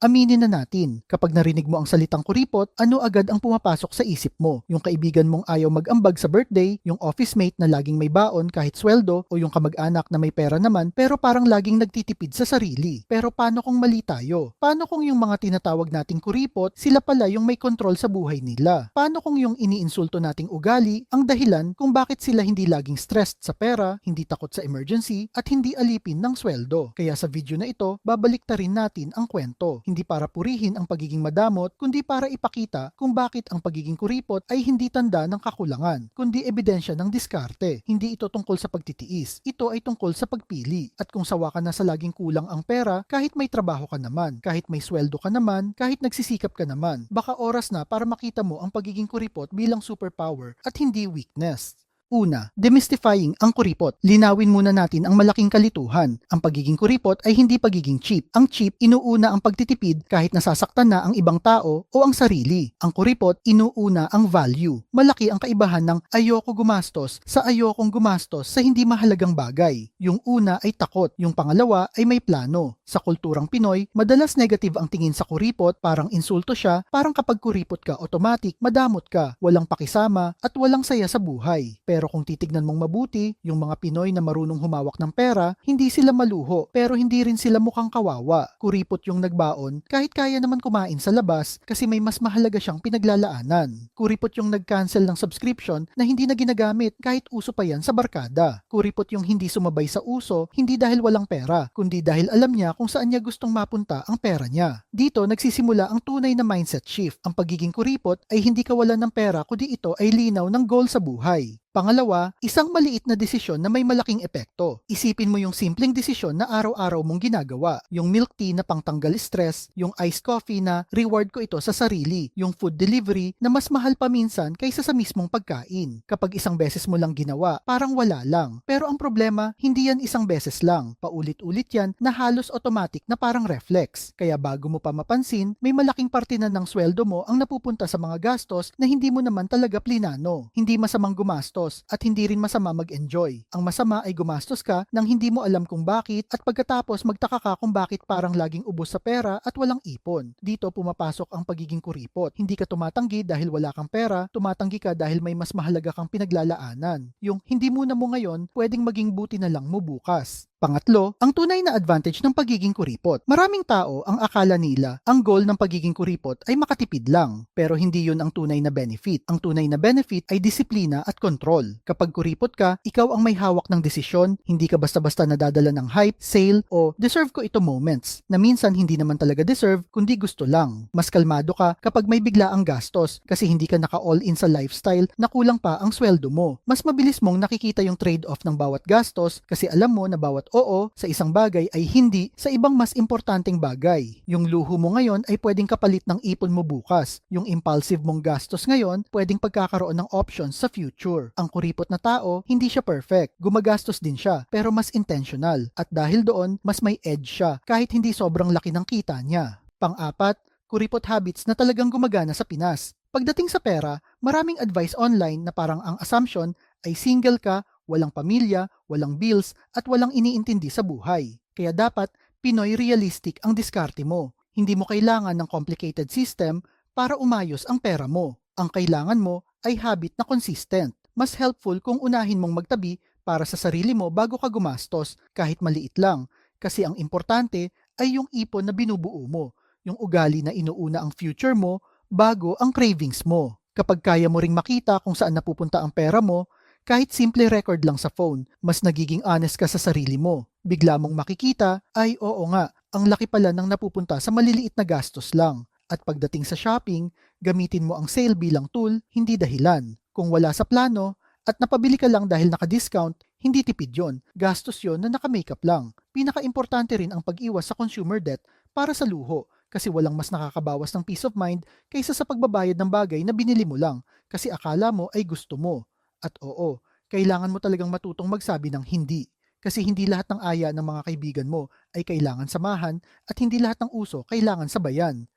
Aminin na natin, kapag narinig mo ang salitang kuripot, ano agad ang pumapasok sa isip mo? Yung kaibigan mong ayaw mag-ambag sa birthday, yung office mate na laging may baon kahit sweldo, o yung kamag-anak na may pera naman pero parang laging nagtitipid sa sarili. Pero paano kung mali tayo? Paano kung yung mga tinatawag nating kuripot, sila pala yung may kontrol sa buhay nila? Paano kung yung iniinsulto nating ugali ang dahilan kung bakit sila hindi laging stressed sa pera, hindi takot sa emergency, at hindi alipin ng sweldo? Kaya sa video na ito, babaliktarin natin ang kwento. Hindi para purihin ang pagiging madamot, kundi para ipakita kung bakit ang pagiging kuripot ay hindi tanda ng kakulangan, kundi ebidensya ng diskarte. Hindi ito tungkol sa pagtitiis, ito ay tungkol sa pagpili. At kung sawa ka na sa laging kulang ang pera, kahit may trabaho ka naman, kahit may sweldo ka naman, kahit nagsisikap ka naman, baka oras na para makita mo ang pagiging kuripot bilang superpower at hindi weakness. Una, demystifying ang kuripot. Linawin muna natin ang malaking kalituhan. Ang pagiging kuripot ay hindi pagiging cheap. Ang cheap, inuuna ang pagtitipid kahit nasasaktan na ang ibang tao o ang sarili. Ang kuripot, inuuna ang value. Malaki ang kaibahan ng ayoko gumastos sa ayokong gumastos sa hindi mahalagang bagay. Yung una ay takot, yung pangalawa ay may plano. Sa kulturang Pinoy, madalas negative ang tingin sa kuripot, parang insulto siya, parang kapag kuripot ka, automatic, madamot ka, walang pakisama, at walang saya sa buhay. Pero kung titignan mong mabuti, yung mga Pinoy na marunong humawak ng pera, hindi sila maluho, pero hindi rin sila mukhang kawawa. Kuripot yung nagbaon, kahit kaya naman kumain sa labas kasi may mas mahalaga siyang pinaglalaanan. Kuripot yung nag-cancel ng subscription na hindi na ginagamit kahit uso pa yan sa barkada. Kuripot yung hindi sumabay sa uso, hindi dahil walang pera, kundi dahil alam niya kung saan niya gustong mapunta ang pera niya. Dito nagsisimula ang tunay na mindset shift. Ang pagiging kuripot ay hindi kawalan ng pera, kundi ito ay linaw ng goal sa buhay. Pangalawa, isang maliit na desisyon na may malaking epekto. Isipin mo yung simpleng desisyon na araw-araw mong ginagawa. Yung milk tea na pangtanggal stress, yung iced coffee na reward ko ito sa sarili, yung food delivery na mas mahal pa minsan kaysa sa mismong pagkain. Kapag isang beses mo lang ginawa, parang wala lang. Pero ang problema, hindi yan isang beses lang. Paulit-ulit yan na halos automatic na parang reflex. Kaya bago mo pa mapansin, may malaking parte na ng sweldo mo ang napupunta sa mga gastos na hindi mo naman talaga plinano. Hindi masamang gumastos at hindi rin masama mag-enjoy. Ang masama ay gumastos ka nang hindi mo alam kung bakit at pagkatapos magtaka ka kung bakit parang laging ubos sa pera at walang ipon. Dito pumapasok ang pagiging kuripot. Hindi ka tumatanggi dahil wala kang pera, tumatanggi ka dahil may mas mahalaga kang pinaglalaanan. Yung hindi muna mo ngayon, pwedeng maging buti na lang mo bukas. Pangatlo, ang tunay na advantage ng pagiging kuripot. Maraming tao ang akala nila ang goal ng pagiging kuripot ay makatipid lang, pero hindi yun ang tunay na benefit. Ang tunay na benefit ay disiplina at kontrol. Kapag kuripot ka, ikaw ang may hawak ng desisyon, hindi ka basta-basta nadadala ng hype, sale, o deserve ko ito moments, na minsan hindi naman talaga deserve, kundi gusto lang. Mas kalmado ka kapag may bigla ang gastos, kasi hindi ka naka-all-in sa lifestyle na kulang pa ang sweldo mo. Mas mabilis mong nakikita yung trade-off ng bawat gastos, kasi alam mo na bawat oo sa isang bagay ay hindi sa ibang mas importanteng bagay. Yung luho mo ngayon ay pwedeng kapalit ng ipon mo bukas. Yung impulsive mong gastos ngayon, pwedeng pagkakaroon ng options sa future. Ang kuripot na tao, hindi siya perfect. Gumagastos din siya, pero mas intentional. At dahil doon, mas may edge siya, kahit hindi sobrang laki ng kita niya. Pang-apat, kuripot habits na talagang gumagana sa Pinas. Pagdating sa pera, maraming advice online na parang ang assumption ay single ka, walang pamilya, walang bills, at walang iniintindi sa buhay. Kaya dapat Pinoy realistic ang diskarte mo. Hindi mo kailangan ng complicated system para umayos ang pera mo. Ang kailangan mo ay habit na consistent. Mas helpful kung unahin mong magtabi para sa sarili mo bago ka gumastos kahit maliit lang. Kasi ang importante ay yung ipon na binubuo mo. Yung ugali na inuuna ang future mo bago ang cravings mo. Kapag kaya mo ring makita kung saan napupunta ang pera mo, kahit simple record lang sa phone, mas nagiging honest ka sa sarili mo. Bigla mong makikita, ay oo nga, ang laki pala ng napupunta sa maliliit na gastos lang. At pagdating sa shopping, gamitin mo ang sale bilang tool, hindi dahilan. Kung wala sa plano, at napabili ka lang dahil naka-discount, hindi tipid yon. Gastos yon na naka-makeup lang. Pinaka-importante rin ang pag-iwas sa consumer debt para sa luho, kasi walang mas nakakabawas ng peace of mind kaysa sa pagbabayad ng bagay na binili mo lang kasi akala mo ay gusto mo. At oo, kailangan mo talagang matutong magsabi ng hindi. Kasi hindi lahat ng aya ng mga kaibigan mo ay kailangan samahan at hindi lahat ng uso kailangan sabayan.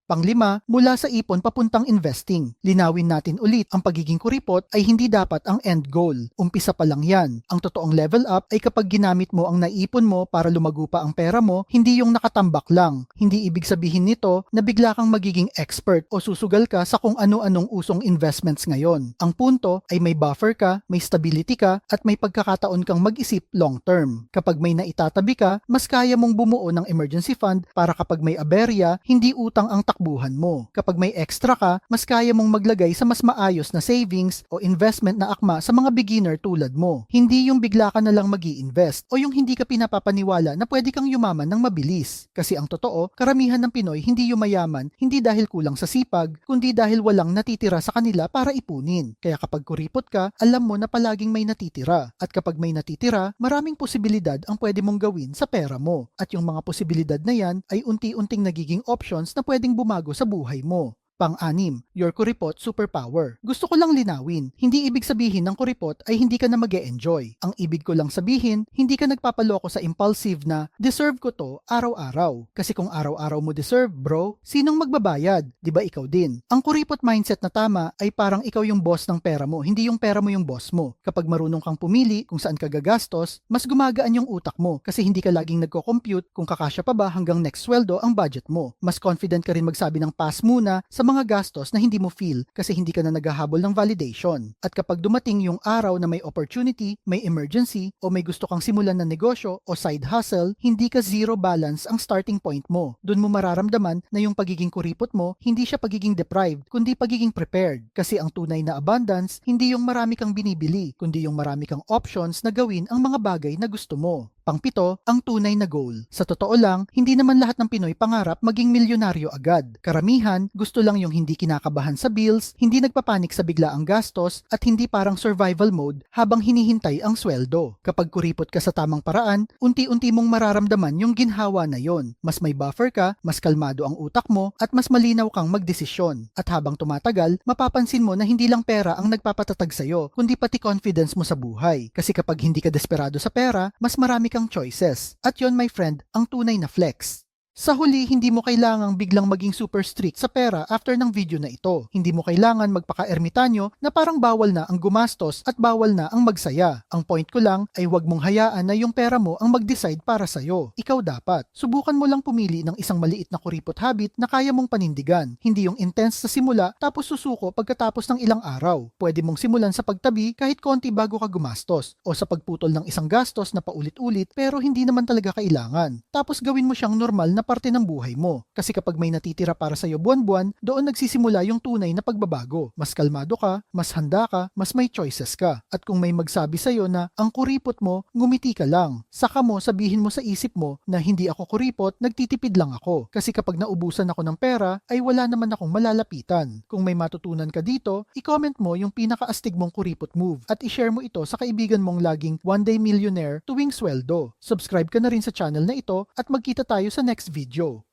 Panglima, mula sa ipon papuntang investing. Linawin natin ulit, ang pagiging kuripot ay hindi dapat ang end goal. Umpisa pa lang yan. Ang totoong level up ay kapag ginamit mo ang naipon mo para lumago pa ang pera mo, hindi yung nakatambak lang. Hindi ibig sabihin nito na bigla kang magiging expert o susugal ka sa kung ano-anong usong investments ngayon. Ang punto ay may buffer ka, may stability ka, at may pagkakataon kang mag-isip long term. Kapag may naitatabi ka, mas kaya mong bumuo ng emergency fund para kapag may aberya, hindi utang ang takbuhan mo. Kapag may extra ka, mas kaya mong maglagay sa mas maayos na savings o investment na akma sa mga beginner tulad mo. Hindi yung bigla ka na lang mag-i-invest o yung hindi ka pinapapaniwala na pwede kang yumaman ng mabilis. Kasi ang totoo, karamihan ng Pinoy hindi yumayaman hindi dahil kulang sa sipag, kundi dahil walang natitira sa kanila para ipunin. Kaya kapag kuripot ka, alam mo na palaging may natitira. At kapag may natitira, maraming posibilidad ang pwede mong gawin sa pera mo. At yung mga posibilidad na yan ay unti-unting nagiging options na pwedeng bumago sa buhay mo. Pang-anim, your kuripot superpower. Gusto ko lang linawin, hindi ibig sabihin ng kuripot ay hindi ka na mag-e-enjoy. Ang ibig ko lang sabihin, hindi ka nagpapaloko sa impulsive na, deserve ko to araw-araw. Kasi kung araw-araw mo deserve, bro, sinong magbabayad? Diba ikaw din? Ang kuripot mindset na tama ay parang ikaw yung boss ng pera mo, hindi yung pera mo yung boss mo. Kapag marunong kang pumili kung saan ka gagastos, mas gumagaan yung utak mo kasi hindi ka laging nagko-compute kung kakasya pa ba hanggang next sweldo ang budget mo. Mas confident ka rin magsabi ng pass muna sa mga gastos na hindi mo feel kasi hindi ka na naghahabol ng validation. At kapag dumating yung araw na may opportunity, may emergency, o may gusto kang simulan na negosyo o side hustle, hindi ka zero balance ang starting point mo. Doon mo mararamdaman na yung pagiging kuripot mo, hindi siya pagiging deprived, kundi pagiging prepared. Kasi ang tunay na abundance, hindi yung marami kang binibili, kundi yung marami kang options na gawin ang mga bagay na gusto mo. Pangpito, ang tunay na goal. Sa totoo lang, hindi naman lahat ng Pinoy pangarap maging milyonaryo agad. Karamihan, gusto lang yung hindi kinakabahan sa bills, hindi nagpapanik sa biglaang gastos, at hindi parang survival mode habang hinihintay ang sweldo. Kapag kuripot ka sa tamang paraan, unti-unti mong mararamdaman yung ginhawa na yon. Mas may buffer ka, mas kalmado ang utak mo, at mas malinaw kang magdesisyon. At habang tumatagal, mapapansin mo na hindi lang pera ang nagpapatatag sa'yo, kundi pati confidence mo sa buhay. Kasi kapag hindi ka desperado sa pera, mas marami kang choices. At yon, my friend, ang tunay na flex. Sa huli, hindi mo kailangang biglang maging super strict sa pera after ng video na ito. Hindi mo kailangan magpaka-ermitanyo na parang bawal na ang gumastos at bawal na ang magsaya. Ang point ko lang ay huwag mong hayaan na yung pera mo ang mag-decide para sa'yo. Ikaw dapat. Subukan mo lang pumili ng isang maliit na kuripot habit na kaya mong panindigan. Hindi yung intense sa simula tapos susuko pagkatapos ng ilang araw. Pwede mong simulan sa pagtabi kahit konti bago ka gumastos o sa pagputol ng isang gastos na paulit-ulit pero hindi naman talaga kailangan. Tapos gawin mo siyang normal na parte ng buhay mo. Kasi kapag may natitira para sa'yo buwan-buwan, doon nagsisimula yung tunay na pagbabago. Mas kalmado ka, mas handa ka, mas may choices ka. At kung may magsabi sa'yo na ang kuripot mo, ngumiti ka lang. Saka mo sabihin mo sa isip mo na hindi ako kuripot, nagtitipid lang ako. Kasi kapag naubusan ako ng pera, ay wala naman akong malalapitan. Kung may matutunan ka dito, i-comment mo yung pinakaastig mong kuripot move at i-share mo ito sa kaibigan mong laging one day millionaire tuwing sweldo. Subscribe ka na rin sa channel na ito at magkita tayo sa next video.